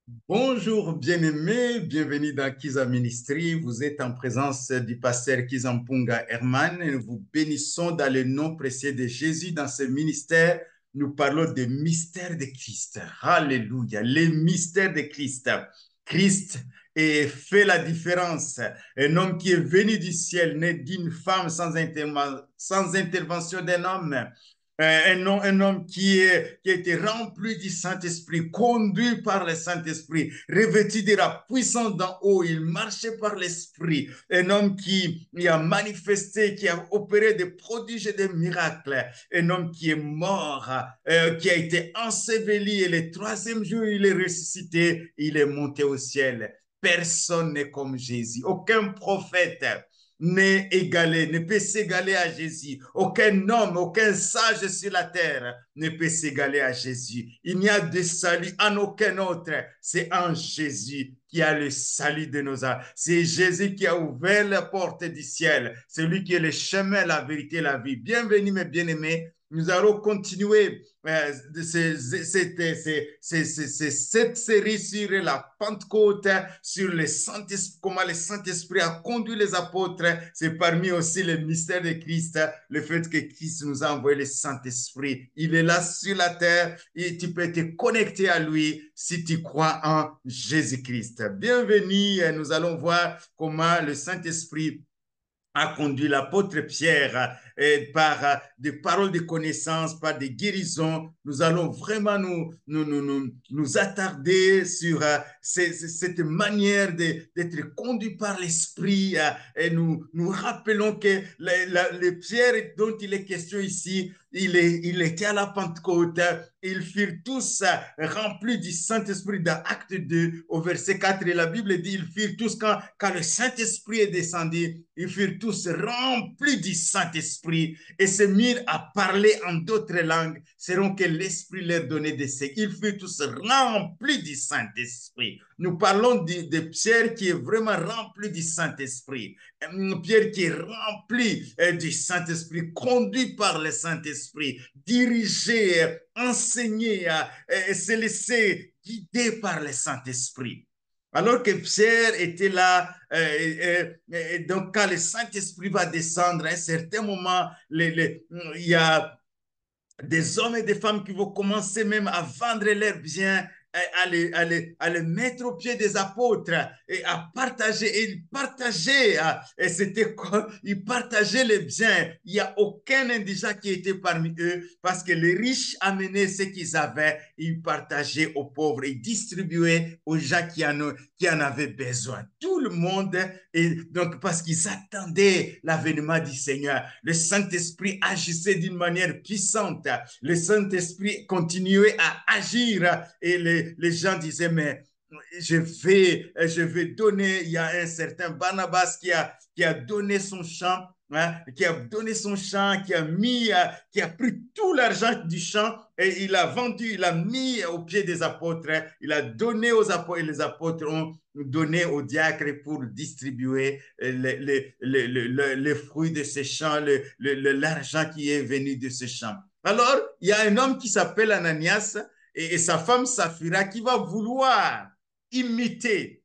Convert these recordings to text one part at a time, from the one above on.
Bonjour bien-aimés, bienvenue dans Kiza Ministry. Vous êtes en présence du pasteur Kizampunga Herman et nous vous bénissons dans le nom précieux de Jésus. Dans ce ministère, nous parlons des mystères de Christ. Alléluia, les mystères de Christ. Christ fait la différence. Un homme qui est venu du ciel, né d'une femme sans intervention d'un homme. Un homme qui a été rempli du Saint-Esprit, conduit par le Saint-Esprit, revêtu de la puissance d'en haut, il marchait par l'Esprit. Un homme qui a manifesté, qui a opéré des prodiges et des miracles. Un homme qui est mort, qui a été enseveli et le troisième jour, il est ressuscité, il est monté au ciel. Personne n'est comme Jésus, aucun prophète n'est égalé, ne peut s'égaler à Jésus. Aucun homme, aucun sage sur la terre ne peut s'égaler à Jésus. Il n'y a de salut en aucun autre. C'est en Jésus qui a le salut de nos âmes. C'est Jésus qui a ouvert la porte du ciel. C'est lui qui est le chemin, la vérité, la vie. Bienvenue, mes bien-aimés. Nous allons continuer cette série sur la Pentecôte, sur le Saint-Esprit, comment le Saint-Esprit a conduit les apôtres. C'est parmi aussi les mystères de Christ, le fait que Christ nous a envoyé le Saint-Esprit. Il est là sur la terre et tu peux te connecter à lui si tu crois en Jésus-Christ. Bienvenue, nous allons voir comment le Saint-Esprit a conduit l'apôtre Pierre par des paroles de connaissance, par des guérisons. Nous allons vraiment nous attarder sur cette manière d'être conduit par l'Esprit et nous rappelons que le Pierre dont il est question ici, il était à la Pentecôte. Ils furent tous remplis du Saint-Esprit dans Acte 2 au verset 4. Et la Bible dit, ils furent tous, quand le Saint-Esprit est descendu, ils furent tous remplis du Saint-Esprit et se mirent à parler en d'autres langues, selon que l'Esprit leur donnait des signes. Ils furent tous remplis du Saint-Esprit. Nous parlons de Pierre qui est vraiment rempli du Saint-Esprit. Pierre qui est rempli du Saint-Esprit, conduit par le Saint-Esprit, dirigé, enseigné, se laisser guider par le Saint-Esprit. Alors que Pierre était là, donc quand le Saint-Esprit va descendre, à un certain moment, il y a des hommes et des femmes qui vont commencer même à vendre leurs biens, à les mettre au pied des apôtres et à partager. Et ils partageaient, et c'était quoi? Ils partageaient les biens. Il n'y a aucun indigent qui était parmi eux parce que les riches amenaient ce qu'ils avaient, ils partageaient aux pauvres et distribuaient aux gens qui en avaient besoin. Tout le monde, et donc parce qu'ils attendaient l'avènement du Seigneur. Le Saint-Esprit agissait d'une manière puissante. Le Saint-Esprit continuait à agir et les gens disaient, mais je vais donner, il y a un certain Barnabas qui a donné son champ, hein, qui a donné son champ, qui a pris tout l'argent du champ et il a vendu, il a mis au pied des apôtres, il a donné aux apôtres et les apôtres ont donné aux diacres pour distribuer les fruits de ces champs, l'argent qui est venu de ce champ. Alors, il y a un homme qui s'appelle Ananias et sa femme Saphira qui va vouloir imiter.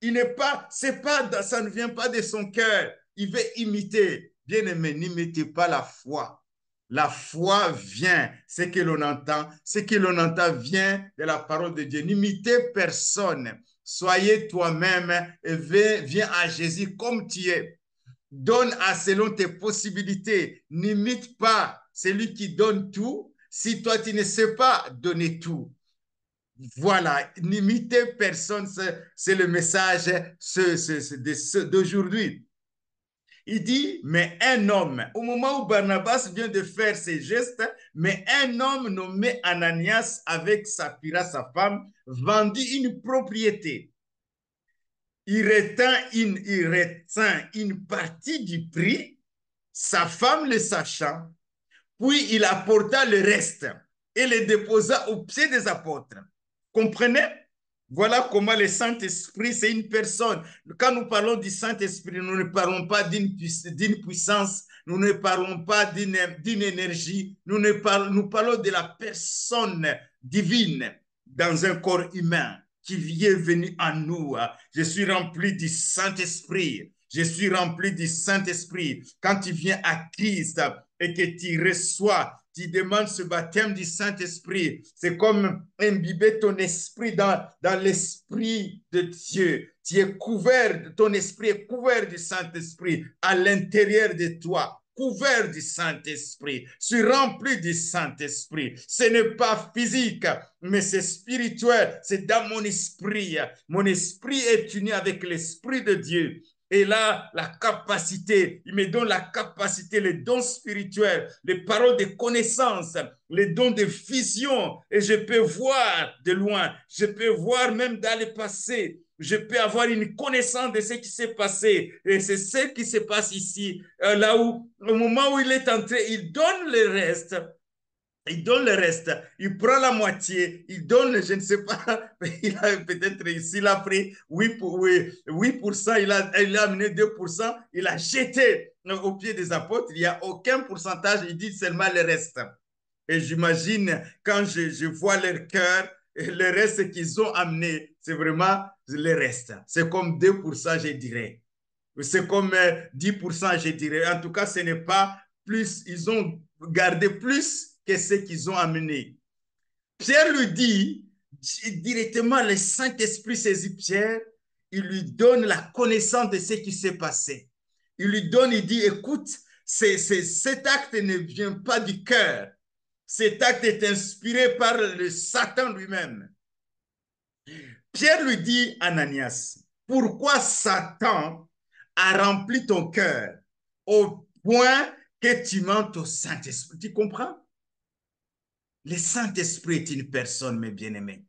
Il n'est pas, c'est pas, ça ne vient pas de son cœur. Il veut imiter. Bien-aimé, n'imitez pas la foi. La foi vient, ce que l'on entend vient de la parole de Dieu. N'imitez personne. Soyez toi-même et viens à Jésus comme tu es. Donne à selon tes possibilités. N'imite pas celui qui donne tout si toi tu ne sais pas donner tout. Voilà, n'imitez personne, c'est le message d'aujourd'hui. Il dit, mais un homme, au moment où Barnabas vient de faire ses gestes, mais un homme nommé Ananias avec Saphira, sa femme, vendit une propriété. Il retint une partie du prix, sa femme le sachant, puis il apporta le reste et le déposa au pied des apôtres. Comprenez? Voilà comment le Saint-Esprit, c'est une personne. Quand nous parlons du Saint-Esprit, nous ne parlons pas d'une puissance, nous ne parlons pas d'une énergie, nous parlons de la personne divine dans un corps humain qui est venu en nous. Je suis rempli du Saint-Esprit. Je suis rempli du Saint-Esprit. Quand tu viens à Christ et que tu reçois, tu demandes ce baptême du Saint-Esprit, c'est comme imbiber ton esprit dans l'Esprit de Dieu. Tu es couvert, ton esprit est couvert du Saint-Esprit à l'intérieur de toi. Couvert du Saint-Esprit, je suis rempli du Saint-Esprit. Ce n'est pas physique, mais c'est spirituel, c'est dans mon esprit. Mon esprit est uni avec l'Esprit de Dieu. Et là, la capacité, il me donne la capacité, les dons spirituels, les paroles de connaissance, les dons de vision. Et je peux voir de loin, je peux voir même dans le passé. Je peux avoir une connaissance de ce qui s'est passé. Et c'est ce qui se passe ici, là où, au moment où il est entré, il donne le reste. Il donne le reste, il prend la moitié, il donne, je ne sais pas, il a peut-être ici, il a pris 8%, il a amené 2%, il a jeté aux pieds des apôtres, il n'y a aucun pourcentage, il dit seulement le reste. Et j'imagine, quand je vois leur cœur, le reste qu'ils ont amené, c'est vraiment le reste. C'est comme 2%, je dirais. C'est comme 10%, je dirais. En tout cas, ce n'est pas plus, ils ont gardé plus que ce qu'ils ont amené. Pierre lui dit, directement, le Saint-Esprit saisit Pierre, il lui donne la connaissance de ce qui s'est passé. Il lui donne, il dit, écoute, cet acte ne vient pas du cœur. Cet acte est inspiré par le Satan lui-même. Pierre lui dit, Ananias, pourquoi Satan a rempli ton cœur au point que tu mentes au Saint-Esprit? Tu comprends? Le Saint-Esprit est une personne, mes bien-aimés.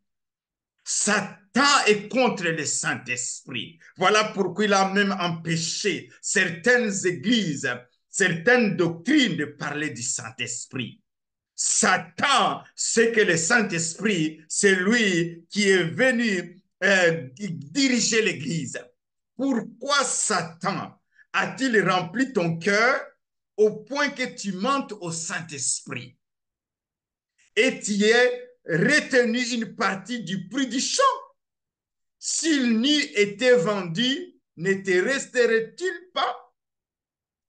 Satan est contre le Saint-Esprit. Voilà pourquoi il a même empêché certaines églises, certaines doctrines de parler du Saint-Esprit. Satan sait que le Saint-Esprit, c'est lui qui est venu diriger l'Église. Pourquoi Satan a-t-il rempli ton cœur au point que tu mentes au Saint-Esprit et tu es retenu une partie du prix du champ? S'il n'eût été vendu, ne te resterait-il pas?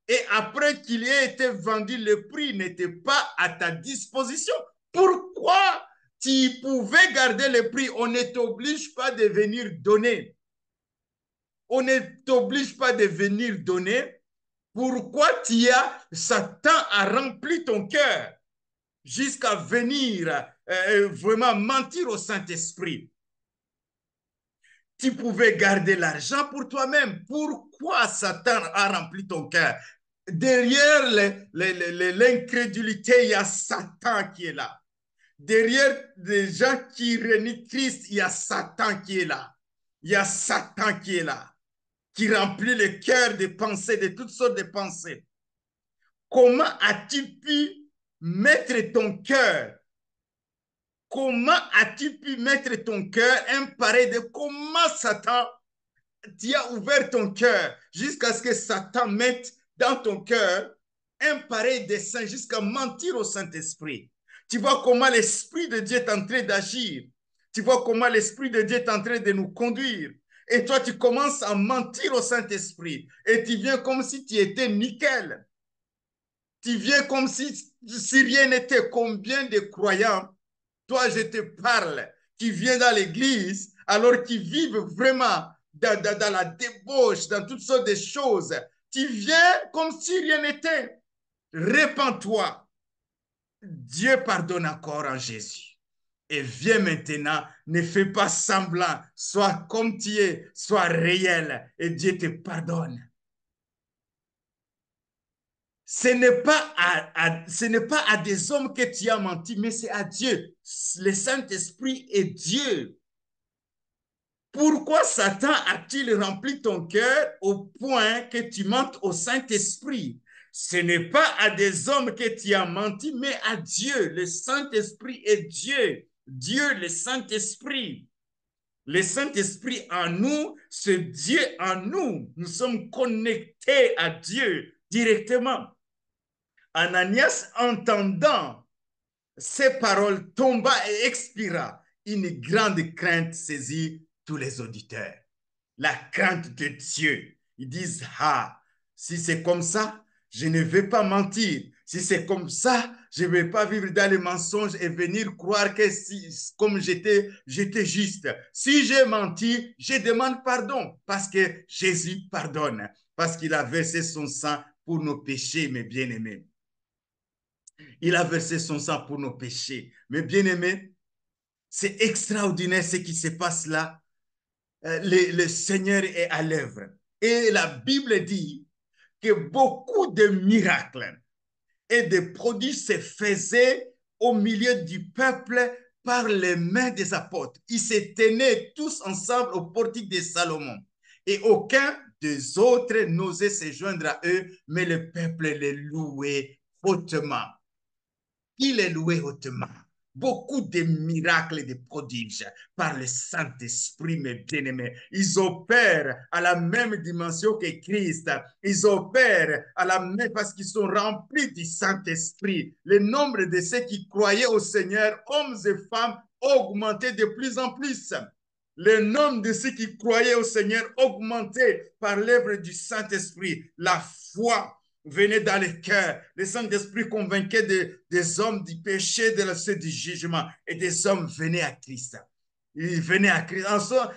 Et après qu'il ait été vendu, le prix n'était pas à ta disposition. Pourquoi tu pouvais garder le prix? On ne t'oblige pas de venir donner. On ne t'oblige pas de venir donner. Pourquoi Satan a rempli ton cœur jusqu'à venir vraiment mentir au Saint-Esprit? Tu pouvais garder l'argent pour toi-même. Pourquoi Satan a rempli ton cœur? Derrière l'incrédulité, il y a Satan qui est là. Derrière des gens qui renient Christ, il y a Satan qui est là. Il y a Satan qui est là, qui remplit le cœur de pensées, de toutes sortes de pensées. Comment as-tu pu mettre ton cœur? Comment as-tu pu mettre ton cœur un pareil de comment Satan tu as ouvert ton cœur jusqu'à ce que Satan mette dans ton cœur un pareil dessein jusqu'à mentir au Saint-Esprit. Tu vois comment l'Esprit de Dieu est en train d'agir. Tu vois comment l'Esprit de Dieu est en train de nous conduire. Et toi, tu commences à mentir au Saint-Esprit. Et tu viens comme si tu étais nickel. Tu viens comme si rien n'était. Combien de croyants, toi, je te parle, qui viennent dans l'église, alors qu'ils vivent vraiment dans la débauche, dans toutes sortes de choses. Tu viens comme si rien n'était. Répands-toi. Dieu pardonne encore en Jésus. Et viens maintenant, ne fais pas semblant, sois comme tu es, sois réel, et Dieu te pardonne. Ce n'est pas à des hommes que tu as menti, mais c'est à Dieu. Le Saint-Esprit est Dieu. Pourquoi Satan a-t-il rempli ton cœur au point que tu mentes au Saint-Esprit? Ce n'est pas à des hommes que tu as menti, mais à Dieu. Le Saint-Esprit est Dieu. Dieu, le Saint-Esprit. Le Saint-Esprit en nous, c'est Dieu en nous. Nous sommes connectés à Dieu directement. Ananias, entendant ces paroles, tomba et expira. une grande crainte saisit tous les auditeurs. La crainte de Dieu. Ils disent, ah, si c'est comme ça, je ne vais pas mentir. Si c'est comme ça, je ne vais pas vivre dans les mensonges et venir croire que comme j'étais juste. Si j'ai menti, je demande pardon parce que Jésus pardonne, parce qu'il a versé son sang pour nos péchés, mes bien-aimés. Il a versé son sang pour nos péchés. Mes bien-aimés, c'est extraordinaire ce qui se passe là. Le Seigneur est à l'œuvre. Et la Bible dit que beaucoup de miracles et de prodiges se faisaient au milieu du peuple par les mains des apôtres. Ils se tenaient tous ensemble au portique de Salomon. Et aucun des autres n'osait se joindre à eux, mais le peuple les louait hautement. Il est loué hautement. Beaucoup de miracles et de prodiges par le Saint-Esprit, mes bien-aimés. Ils opèrent à la même dimension que Christ. Ils opèrent à la même parce qu'ils sont remplis du Saint-Esprit. Le nombre de ceux qui croyaient au Seigneur, hommes et femmes, augmentait de plus en plus. Le nombre de ceux qui croyaient au Seigneur augmentait par l'œuvre du Saint-Esprit. La foi venait dans le cœur. Le Saint-Esprit convainquait des hommes du péché, du jugement. Et des hommes venaient à Christ. Ils venaient à Christ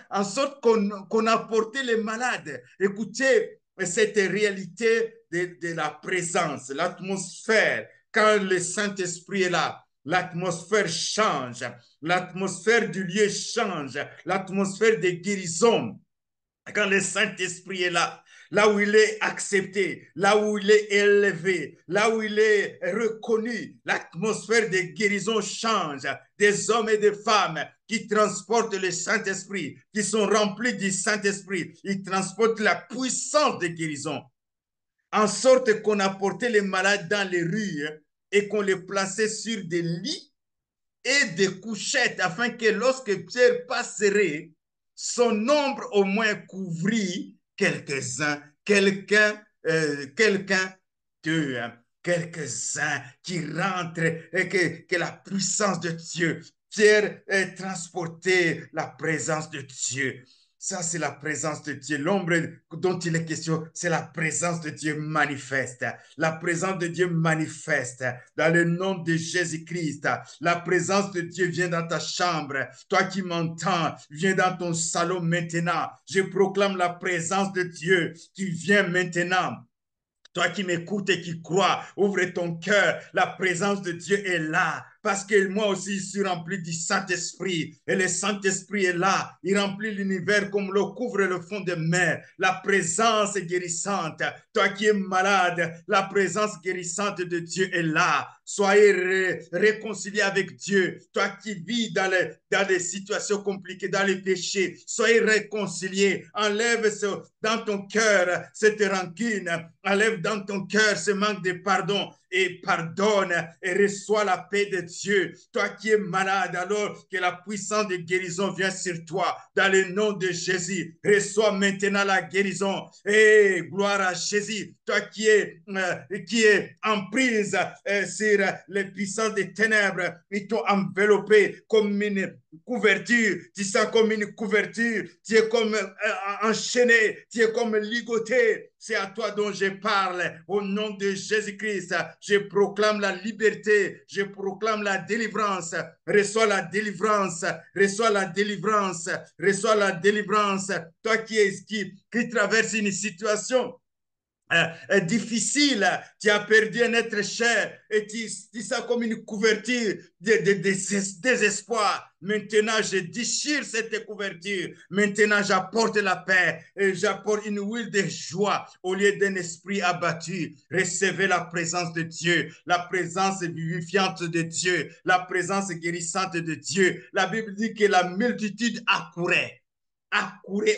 en sorte qu'on apportait les malades. Écoutez cette réalité de la présence, l'atmosphère. Quand le Saint-Esprit est là, l'atmosphère change. L'atmosphère du lieu change. L'atmosphère des guérisons. Quand le Saint-Esprit est là, là où il est accepté, là où il est élevé, là où il est reconnu, l'atmosphère de guérison change. Des hommes et des femmes qui transportent le Saint-Esprit, qui sont remplis du Saint-Esprit, ils transportent la puissance de guérison, en sorte qu'on apportait les malades dans les rues et qu'on les plaçait sur des lits et des couchettes, afin que lorsque Pierre passerait, son ombre au moins couvrit quelques-uns, quelqu'un d'eux, quelques-uns qui rentrent et que la puissance de Dieu, Pierre est transporté, la présence de Dieu. Ça, c'est la présence de Dieu. L'ombre dont il est question, c'est la présence de Dieu manifeste. La présence de Dieu manifeste dans le nom de Jésus-Christ. La présence de Dieu vient dans ta chambre. Toi qui m'entends, viens dans ton salon maintenant. Je proclame la présence de Dieu qui vient maintenant. Toi qui m'écoutes et qui crois, ouvre ton cœur. La présence de Dieu est là. Parce que moi aussi, je suis rempli du Saint-Esprit. Et le Saint-Esprit est là. Il remplit l'univers comme l'eau couvre le fond des mers. La présence est guérissante. Toi qui es malade, la présence guérissante de Dieu est là. Soyez réconciliés avec Dieu. Toi qui vis dans les situations compliquées, dans les péchés, soyez réconciliés. Enlève dans ton cœur cette rancune. Enlève dans ton cœur ce manque de pardon et pardonne et reçois la paix de Dieu. Toi qui es malade, alors que la puissance de guérison vient sur toi. Dans le nom de Jésus, reçois maintenant la guérison. Et gloire à Jésus. Toi qui es en prise sur les puissances des ténèbres, ils t'ont enveloppé comme une couverture. Tu sens comme une couverture. Tu es comme enchaîné. Tu es comme ligoté. C'est à toi dont je parle. Au nom de Jésus-Christ, je proclame la liberté. Je proclame la délivrance. Reçois la délivrance. Reçois la délivrance. Reçois la délivrance. Toi qui traverse une situation difficile, tu as perdu un être cher et tu sens comme une couverture de désespoir. Maintenant, je déchire cette couverture. Maintenant, j'apporte la paix et j'apporte une huile de joie au lieu d'un esprit abattu. Recevez la présence de Dieu, la présence vivifiante de Dieu, la présence guérissante de Dieu. La Bible dit que la multitude accourait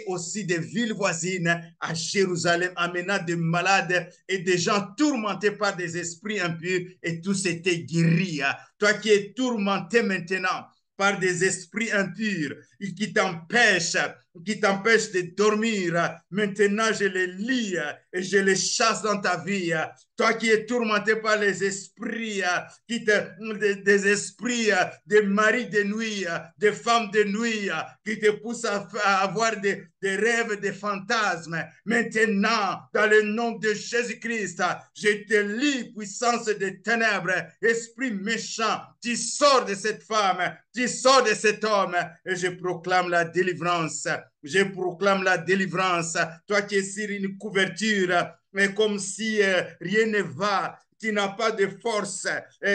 aussi des villes voisines à Jérusalem, amenant des malades et des gens tourmentés par des esprits impurs, et tous étaient guéris. Toi qui es tourmenté maintenant par des esprits impurs qui t'empêchent de dormir, maintenant je les lis et je les chasse dans ta vie. Toi qui es tourmenté par les esprits, des esprits, des maris de nuit, des femmes de nuit, qui te poussent à avoir des rêves, des fantasmes. Maintenant, dans le nom de Jésus-Christ, je te lis, puissance des ténèbres, esprit méchant, tu sors de cette femme, tu sors de cet homme, et je proclame la délivrance. Je proclame la délivrance. Toi qui es sur une couverture, mais comme si rien ne va, tu n'as pas de force,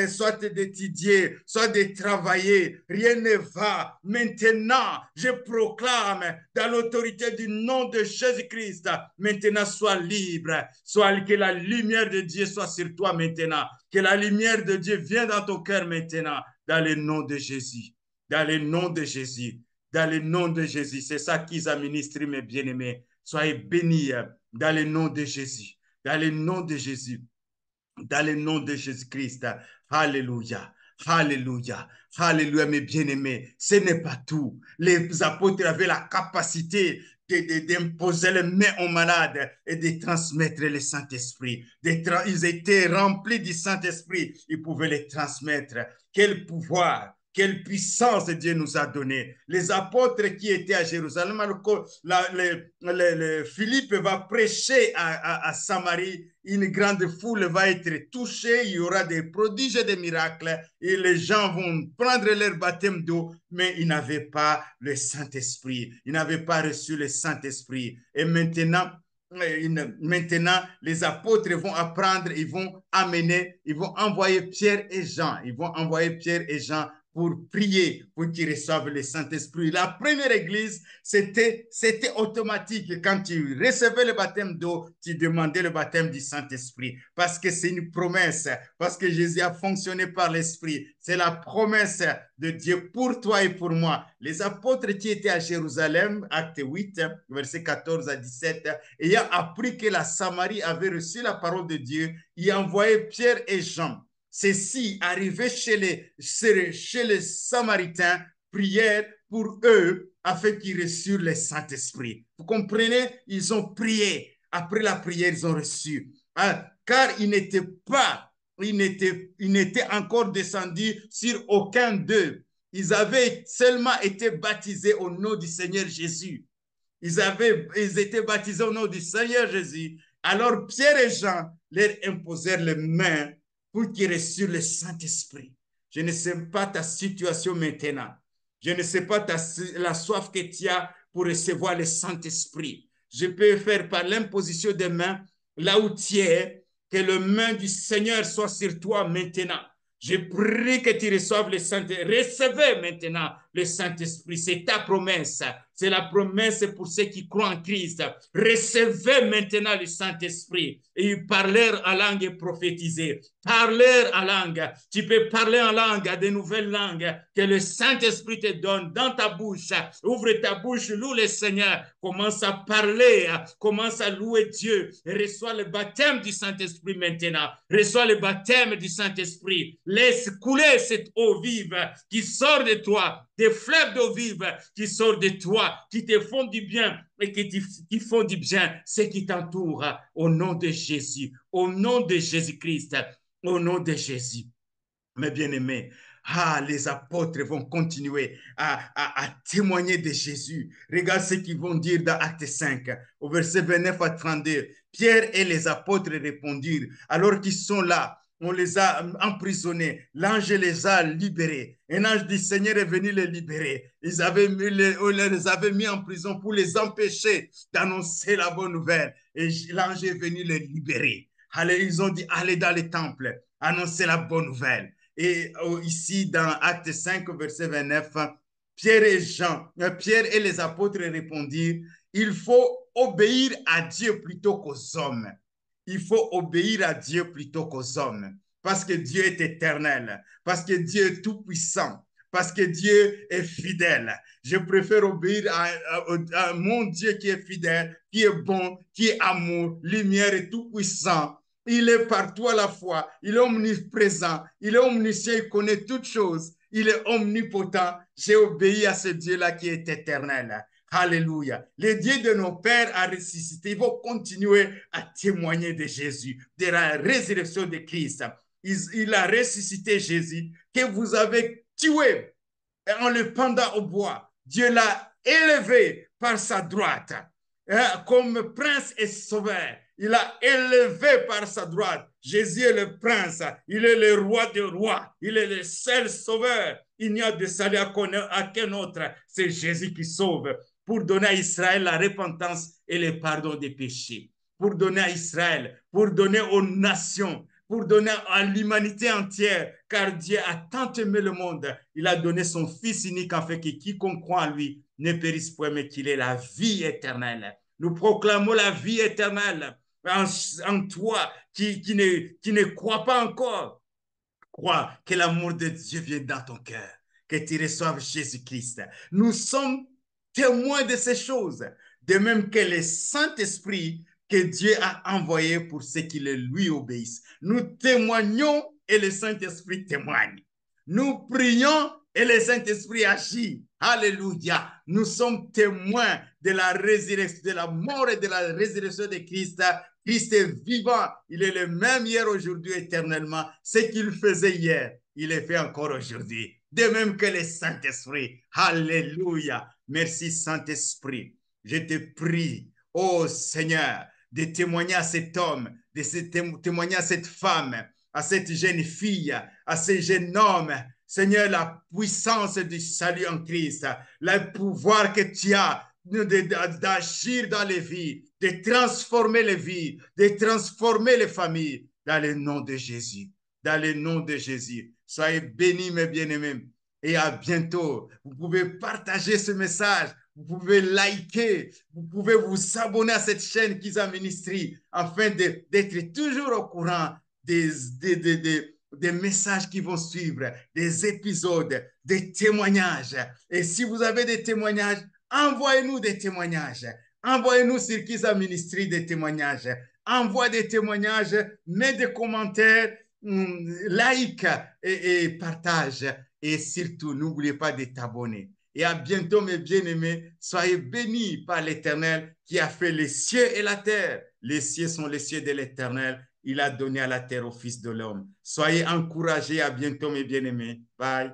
soit d'étudier, soit de travailler, rien ne va. Maintenant, je proclame dans l'autorité du nom de Jésus-Christ, maintenant sois libre, soit que la lumière de Dieu soit sur toi maintenant, que la lumière de Dieu vienne dans ton cœur maintenant, dans le nom de Jésus, dans le nom de Jésus, dans le nom de Jésus. C'est ça qu'ils a ministré, mes bien-aimés. Soyez bénis dans le nom de Jésus, dans le nom de Jésus, dans le nom de Jésus-Christ. Alléluia. Alléluia. Alléluia, mes bien-aimés. Ce n'est pas tout. Les apôtres avaient la capacité d'imposer les mains aux malades et de transmettre le Saint-Esprit. Ils étaient remplis du Saint-Esprit. Ils pouvaient les transmettre. Quel pouvoir! Quelle puissance Dieu nous a donné. Les apôtres qui étaient à Jérusalem, Philippe va prêcher à Samarie, une grande foule va être touchée, il y aura des prodiges et des miracles, et les gens vont prendre leur baptême d'eau, mais ils n'avaient pas le Saint-Esprit, ils n'avaient pas reçu le Saint-Esprit. Et maintenant, les apôtres vont apprendre, ils vont envoyer Pierre et Jean, pour prier, pour qu'ils reçoivent le Saint-Esprit. La première église, c'était automatique. Quand tu recevais le baptême d'eau, tu demandais le baptême du Saint-Esprit. Parce que c'est une promesse, parce que Jésus a fonctionné par l'Esprit. C'est la promesse de Dieu pour toi et pour moi. Les apôtres qui étaient à Jérusalem, acte 8, versets 14 à 17, ayant appris que la Samarie avait reçu la parole de Dieu, il envoyait Pierre et Jean. Ceux-ci, arrivés chez les Samaritains, prièrent pour eux afin qu'ils reçurent le Saint-Esprit. Vous comprenez? Ils ont prié. Après la prière, ils ont reçu. Car ils n'étaient encore descendus sur aucun d'eux. Ils avaient seulement été baptisés au nom du Seigneur Jésus. Ils étaient baptisés au nom du Seigneur Jésus. Alors Pierre et Jean leur imposèrent les mains pour qu'ils reçurent le Saint-Esprit. Je ne sais pas ta situation maintenant. Je ne sais pas la soif que tu as pour recevoir le Saint-Esprit. Je peux faire par l'imposition des mains, là où tu es, que le main du Seigneur soit sur toi maintenant. Je prie que tu reçoives le Saint-Esprit. Recevez maintenant le Saint-Esprit. C'est ta promesse. C'est la promesse pour ceux qui croient en Christ. Recevez maintenant le Saint-Esprit. Et ils parlèrent en langue et prophétisèrent. Parlèrent en langue. Tu peux parler en langue, à de nouvelles langues que le Saint-Esprit te donne dans ta bouche. Ouvre ta bouche, loue le Seigneur. Commence à parler. Commence à louer Dieu. Et reçois le baptême du Saint-Esprit maintenant. Reçois le baptême du Saint-Esprit. Laisse couler cette eau vive qui sort de toi. Des fleuves d'eau vive qui sortent de toi, qui te font du bien et qui font du bien, ceux qui t'entourent, au nom de Jésus, au nom de Jésus-Christ, au nom de Jésus. Mes bien-aimés, les apôtres vont continuer à témoigner de Jésus. Regarde ce qu'ils vont dire dans Acte 5, au verset 29 à 32. Pierre et les apôtres répondirent, alors qu'ils sont là, on les a emprisonnés. L'ange les a libérés. Un ange du Seigneur est venu les libérer. On les avait mis en prison pour les empêcher d'annoncer la bonne nouvelle. Et l'ange est venu les libérer. Allez, ils ont dit, allez dans les temples, annoncer la bonne nouvelle. Et ici, dans Acte 5, verset 29, Pierre et les apôtres répondirent, il faut obéir à Dieu plutôt qu'aux hommes. Il faut obéir à Dieu plutôt qu'aux hommes, parce que Dieu est éternel, parce que Dieu est tout-puissant, parce que Dieu est fidèle. Je préfère obéir à mon Dieu qui est fidèle, qui est bon, qui est amour, lumière et tout-puissant. Il est partout à la fois, il est omniprésent, il est omniscient, il connaît toutes choses, il est omnipotent. J'ai obéi à ce Dieu-là qui est éternel. Alléluia. Le Dieu de nos pères a ressuscité. Il faut continuer à témoigner de Jésus, de la résurrection de Christ. Il a ressuscité Jésus que vous avez tué en le pendant au bois. Dieu l'a élevé par sa droite comme prince et sauveur. Il l'a élevé par sa droite. Jésus est le prince. Il est le roi des rois. Il est le seul sauveur. Il n'y a de salut à qu'un autre. C'est Jésus qui sauve pour donner à Israël la repentance et le pardon des péchés. Pour donner à Israël, pour donner aux nations, pour donner à l'humanité entière, car Dieu a tant aimé le monde, il a donné son Fils unique afin que quiconque croit en lui ne périsse point, mais qu'il ait la vie éternelle. Nous proclamons la vie éternelle en toi qui ne crois pas encore. Crois que l'amour de Dieu vient dans ton cœur, que tu reçoives Jésus-Christ. Nous sommes témoins de ces choses, de même que le Saint-Esprit que Dieu a envoyé pour ceux qui lui obéissent. Nous témoignons et le Saint-Esprit témoigne. Nous prions et le Saint-Esprit agit. Alléluia. Nous sommes témoins de la résurrection, de la mort et de la résurrection de Christ. Christ est vivant. Il est le même hier, aujourd'hui, éternellement. Ce qu'il faisait hier, il le fait encore aujourd'hui. De même que le Saint-Esprit. Alléluia. Merci, Saint-Esprit. Je te prie, ô Seigneur, de témoigner à cet homme, de témoigner à cette femme, à cette jeune fille, à ce jeune homme. Seigneur, la puissance du salut en Christ, le pouvoir que tu as d'agir dans les vies, de transformer les vies, de transformer les familles, dans le nom de Jésus. Dans le nom de Jésus. Soyez bénis, mes bien-aimés, et à bientôt. Vous pouvez partager ce message. Vous pouvez liker, vous pouvez vous abonner à cette chaîne Kizza Ministry afin d'être toujours au courant des messages qui vont suivre, des épisodes, des témoignages. Et si vous avez des témoignages, envoyez-nous des témoignages. Envoyez-nous sur Kizza Ministry des témoignages. Envoyez des témoignages, mets des commentaires, like et partage. Et surtout, n'oubliez pas de t'abonner. Et à bientôt, mes bien-aimés. Soyez bénis par l'Éternel qui a fait les cieux et la terre. Les cieux sont les cieux de l'Éternel. Il a donné à la terre au Fils de l'homme. Soyez encouragés. À bientôt, mes bien-aimés. Bye.